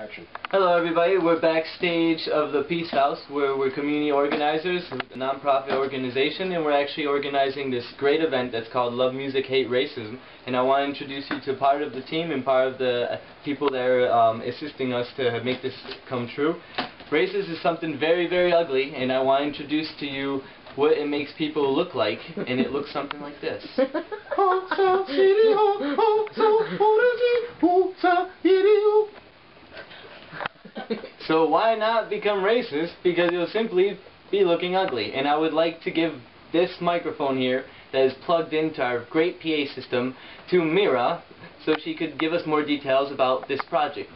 Action. Hello everybody, we're backstage of the Peace House where we're community organizers, a non-profit organization, and we're actually organizing this great event that's called Love Music, Hate Racism. And I want to introduce you to part of the team and part of the people that are assisting us to make this come true. Racism is something very, very ugly, and I want to introduce to you what it makes people look like, and it looks something like this. So why not become racist? Because you'll simply be looking ugly. And I would like to give this microphone here that is plugged into our great PA system to Mira so she could give us more details about this project.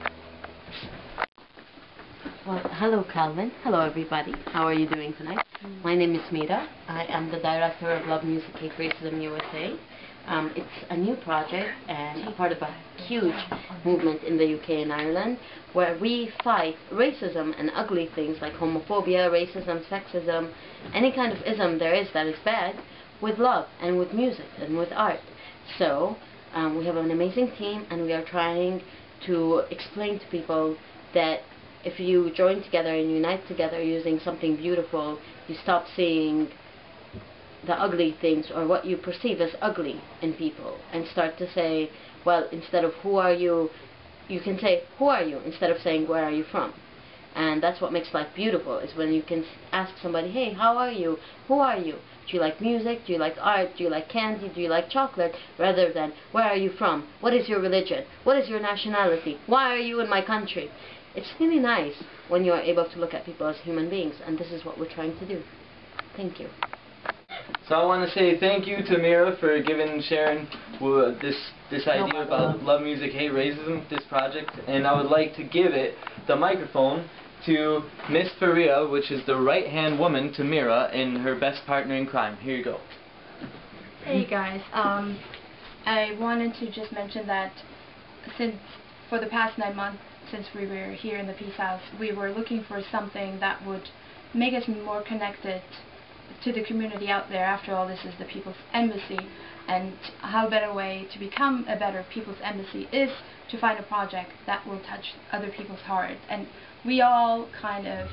Well, hello Calvin. Hello everybody. How are you doing tonight? My name is Mira. I am the director of Love Music, Hate Racism USA. It's a new project and a part of a huge movement in the UK and Ireland where we fight racism and ugly things like homophobia, racism, sexism, any kind of ism there is that is bad, with love and with music and with art. So we have an amazing team, and we are trying to explain to people that if you join together and unite together using something beautiful, you stop seeing the ugly things or what you perceive as ugly in people, and start to say, well, instead of who are you, you can say who are you instead of saying where are you from. And that's what makes life beautiful, is when you can ask somebody, hey, how are you, who are you, do you like music, do you like art, do you like candy, do you like chocolate, rather than where are you from, what is your religion, what is your nationality, why are you in my country. It's really nice when you are able to look at people as human beings, and this is what we're trying to do. Thank you. So I want to say thank you to Mira for sharing this idea about Love Music, Hate Racism, this project, and I would like to give the microphone to Miss Faria, which is the right-hand woman to Mira and her best partner in crime. Here you go. Hey guys, I wanted to just mention that for the past 9 months since we were here in the Peace House, we were looking for something that would make us more connected to the community out there. After all, this is the People's Embassy, and how better way to become a better People's Embassy is to find a project that will touch other people's hearts. And we all kind of,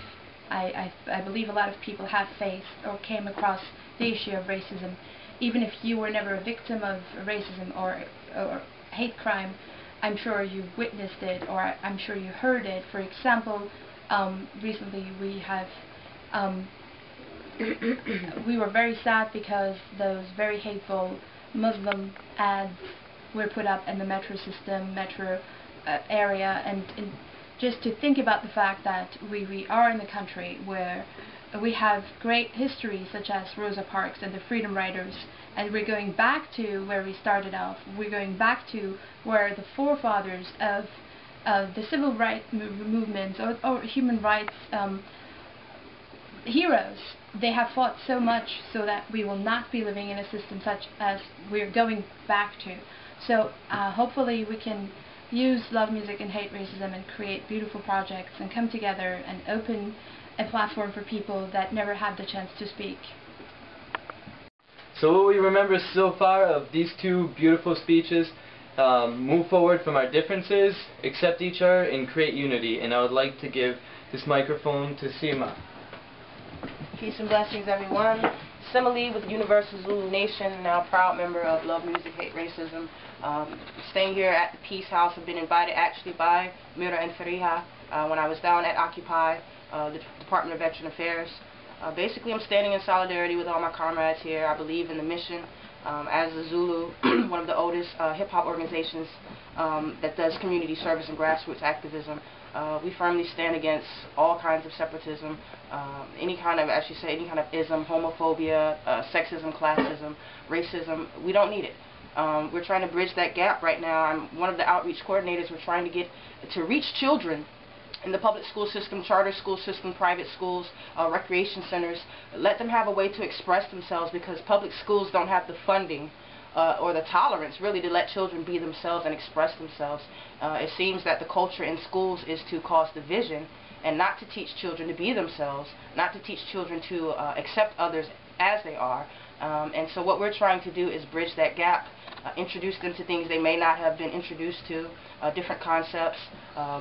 I believe a lot of people have faced or came across the issue of racism. Even if you were never a victim of racism or hate crime, I'm sure you witnessed it, or I'm sure you heard it. For example, recently we have we were very sad because those very hateful Muslim ads were put up in the metro area, and just to think about the fact that we are in the country where we have great history such as Rosa Parks and the Freedom Riders, and we're going back to where we started off. We're going back to where the forefathers of the civil rights movements or human rights heroes, they have fought so much so that we will not be living in a system such as we're going back to. So hopefully we can use Love Music and Hate Racism and create beautiful projects and come together and open a platform for people that never had the chance to speak. So what we remember so far of these two beautiful speeches, move forward from our differences, accept each other, and create unity. And I would like to give this microphone to Sima. Peace and blessings, everyone. Simile with Universal Zulu Nation, now a proud member of Love Music, Hate Racism. Staying here at the Peace House, I've been invited actually by Mira and Faria when I was down at Occupy, the Department of Veteran Affairs. Basically, I'm standing in solidarity with all my comrades here. I believe in the mission. As a Zulu, one of the oldest hip-hop organizations that does community service and grassroots activism, we firmly stand against all kinds of separatism, any kind of, any kind of ism, homophobia, sexism, classism, racism. We don't need it. We're trying to bridge that gap right now. I'm one of the outreach coordinators. We're trying to reach children in the public school system, charter school system, private schools, recreation centers. Let them have a way to express themselves, because public schools don't have the funding or the tolerance really to let children be themselves and express themselves. It seems that the culture in schools is to cause division and not to teach children to be themselves, not to teach children to accept others as they are. And so what we're trying to do is bridge that gap introduce them to things they may not have been introduced to, different concepts,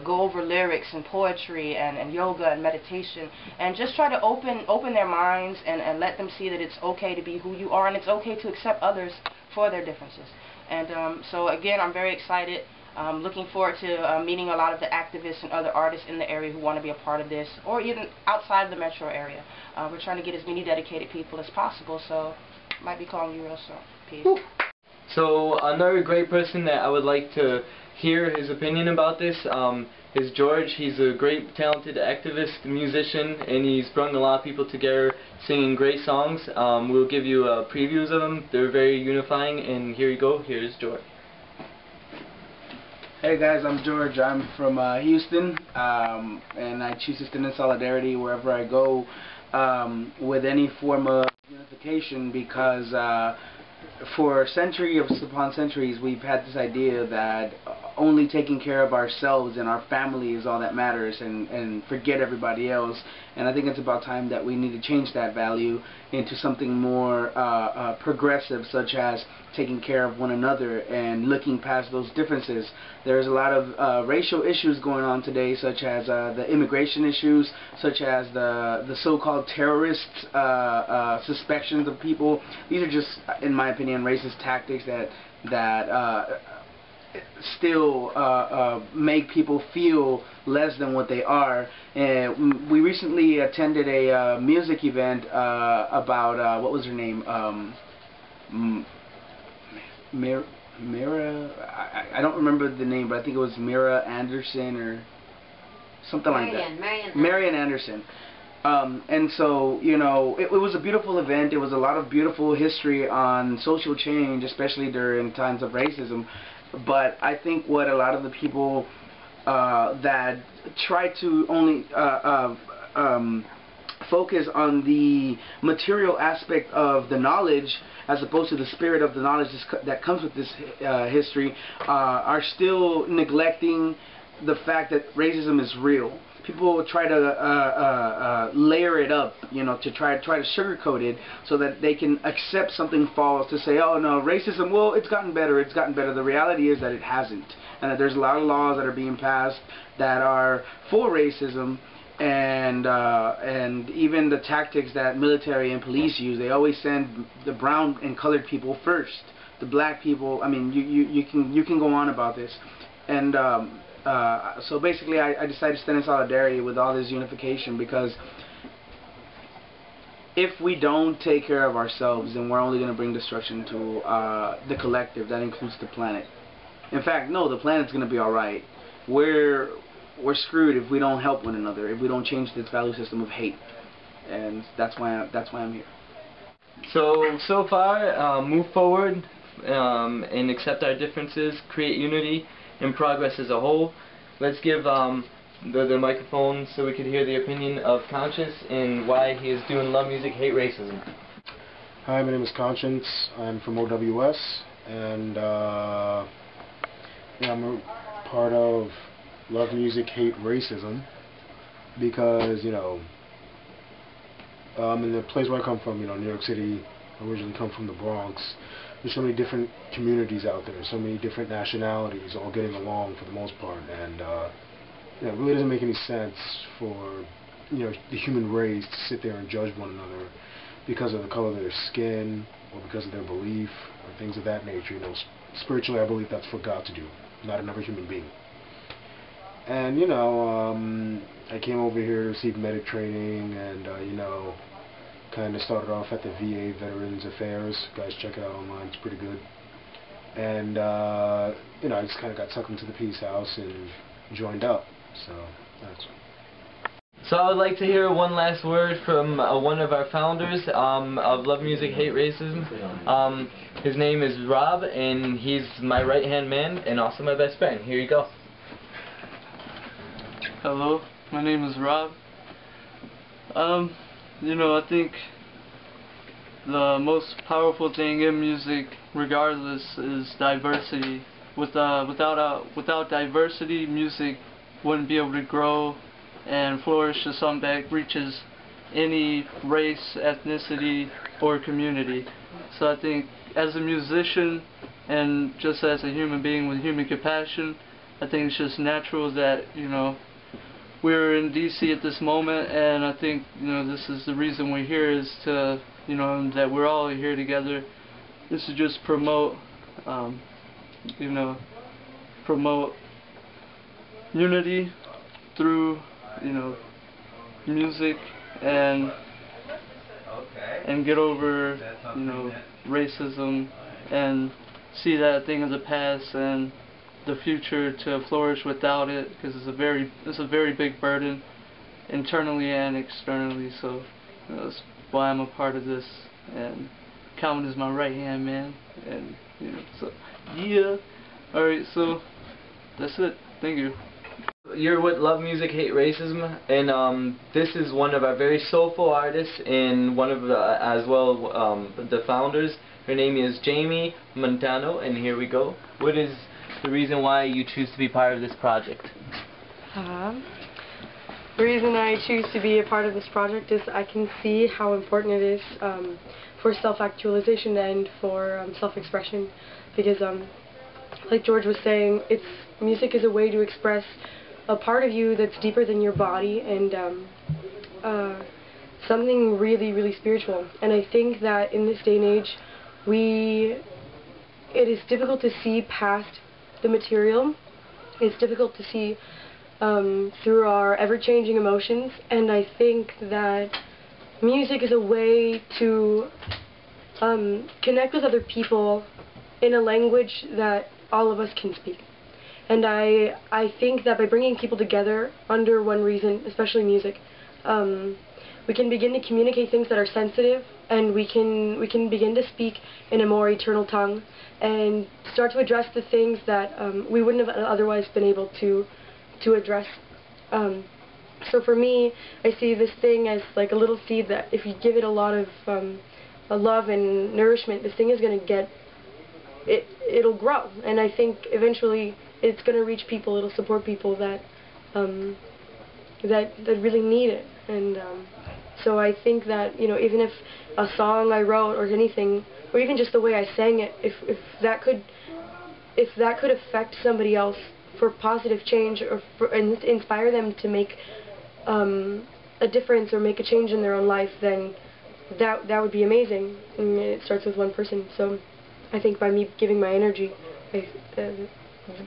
go over lyrics and poetry and yoga and meditation, and just try to open their minds and let them see that it's okay to be who you are, and it's okay to accept others for their differences. And so again, I'm very excited. Looking forward to meeting a lot of the activists and other artists in the area who want to be a part of this, or even outside of the metro area. We're trying to get as many dedicated people as possible, so might be calling you real soon. Peace. Woo. So another great person that I would like to hear his opinion about this is George. He's a great, talented activist, musician, and he's brought a lot of people together singing great songs. We'll give you previews of them. They're very unifying, and here you go. Here's George. Hey guys, I'm George. I'm from Houston, and I choose to stand in solidarity wherever I go with any form of unification, because for centuries upon centuries we've had this idea that only taking care of ourselves and our family is all that matters, and forget everybody else. And I think it's about time that we need to change that value into something more progressive, such as taking care of one another and looking past those differences. There's a lot of racial issues going on today, such as the immigration issues, such as the so-called terrorist suspicions of people. These are just, in my opinion, racist tactics that still make people feel less than what they are. And we recently attended a music event about what was her name? Mira, I don't remember the name, but I think it was Mira Anderson or something like that. Marian Anderson. And so, you know, it was a beautiful event. It was a lot of beautiful history on social change, especially during times of racism. But I think what a lot of the people that try to only focus on the material aspect of the knowledge, as opposed to the spirit of the knowledge that comes with this history, are still neglecting the fact that racism is real. People try to layer it up, you know, to try to sugarcoat it so that they can accept something false, to say, oh no, racism, well, it's gotten better, it's gotten better. The reality is that it hasn't, and that there's a lot of laws that are being passed that are for racism. And even the tactics that military and police use, they always send the brown and colored people first. The black people, I mean, you can go on about this. And so basically I decided to stand in solidarity with all this unification, because if we don't take care of ourselves, then we're only going to bring destruction to the collective. That includes the planet. In fact, no, the planet's going to be alright. We're screwed if we don't help one another, if we don't change this value system of hate. And that's why I'm here. So far, move forward and accept our differences, create unity and progress as a whole. Let's give the microphone so we could hear the opinion of Conscience and why he is doing Love Music, Hate Racism. Hi, my name is Conscience. I'm from OWS, and yeah, I'm a part of Love Music, Hate Racism, because, you know, in the place where I come from, you know, New York City, I originally come from the Bronx. There's so many different communities out there, so many different nationalities all getting along for the most part, and you know, it really doesn't make any sense for, you know, the human race to sit there and judge one another because of the color of their skin or because of their belief or things of that nature. You know, spiritually, I believe that's for God to do, not another human being. And, you know, I came over here to receive medic training, and, you know, kind of started off at the VA Veterans Affairs. Guys, check it out online, it's pretty good. And, you know, I just kind of got sucked into the Peace House and joined up, so that's. So I would like to hear one last word from one of our founders of Love Music, Hate Racism. His name is Rob, and he's my right-hand man and also my best friend. Here you go. Hello, my name is Rob. You know, I think the most powerful thing in music, regardless, is diversity. Without diversity, music wouldn't be able to grow and flourish to something that reaches any race, ethnicity, or community. So I think as a musician, and just as a human being with human compassion, I think it's just natural that, we're in DC at this moment, and I think, this is the reason we're here, is to, that we're all here together, is to just promote, promote unity through, music, and get over, racism, and see that thing as a past, and the future to flourish without it, because it's a very big burden, internally and externally. So that's why I'm a part of this, and Calvin is my right hand man, and so yeah. All right, so that's it. Thank you. You're with Love Music, Hate Racism, and this is one of our very soulful artists, and one of the, the founders. Her name is Jamie Montano, and here we go. What is the reason why you choose to be part of this project? The reason I choose to be a part of this project is I can see how important it is for self-actualization and for self-expression, because like George was saying, music is a way to express a part of you that's deeper than your body, and something really, really spiritual. And I think that in this day and age, it is difficult to see past the material. It's difficult to see through our ever-changing emotions, and I think that music is a way to connect with other people in a language that all of us can speak. And I think that by bringing people together under one reason, especially music, we can begin to communicate things that are sensitive, and we can begin to speak in a more eternal tongue, and start to address the things that we wouldn't have otherwise been able to address. So for me, I see this thing as like a little seed that if you give it a lot of love and nourishment, this thing is going to get, it'll grow. And I think eventually it's going to reach people, it'll support people that that really need it. And so I think that, even if a song I wrote or anything, or even just the way I sang it, if that could affect somebody else for positive change, or and inspire them to make a difference or make a change in their own life, then that would be amazing. And it starts with one person. So I think by me giving my energy,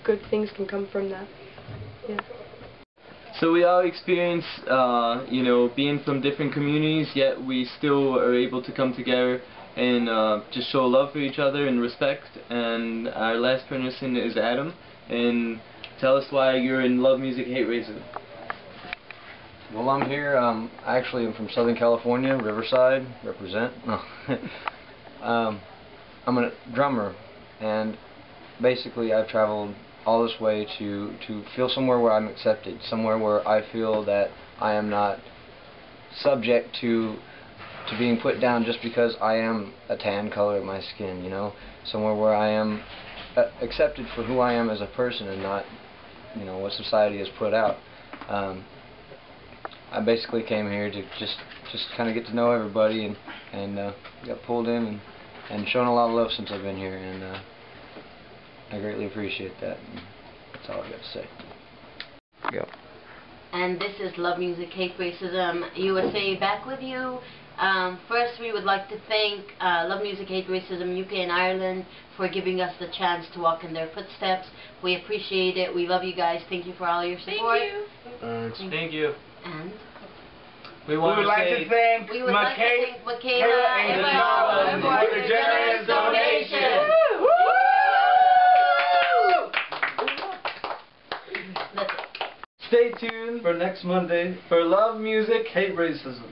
good things can come from that. Yeah. So we all experience, being from different communities, yet we still are able to come together and just show love for each other and respect. And our last person is Adam. And tell us why you're in Love Music, Hate Racism. Well, I'm here. Actually, I'm from Southern California, Riverside, represent. I'm a drummer, and basically I've traveled all this way to feel somewhere where I'm accepted, somewhere where I feel that I am not subject to being put down just because I am a tan color of my skin, somewhere where I am accepted for who I am as a person, and not, what society has put out. I basically came here to just kind of get to know everybody, and got pulled in and shown a lot of love since I've been here, and I greatly appreciate that. That's all I got to say. Go. And this is Love Music, Hate Racism USA, back with you. First, we would like to thank Love Music, Hate Racism UK and Ireland for giving us the chance to walk in their footsteps. We appreciate it. We love you guys. Thank you for all your support. Thank you. Thank you. And we would like to thank Michaela and Colin for the generous donation. Stay tuned for next Monday for Love Music, Hate Racism.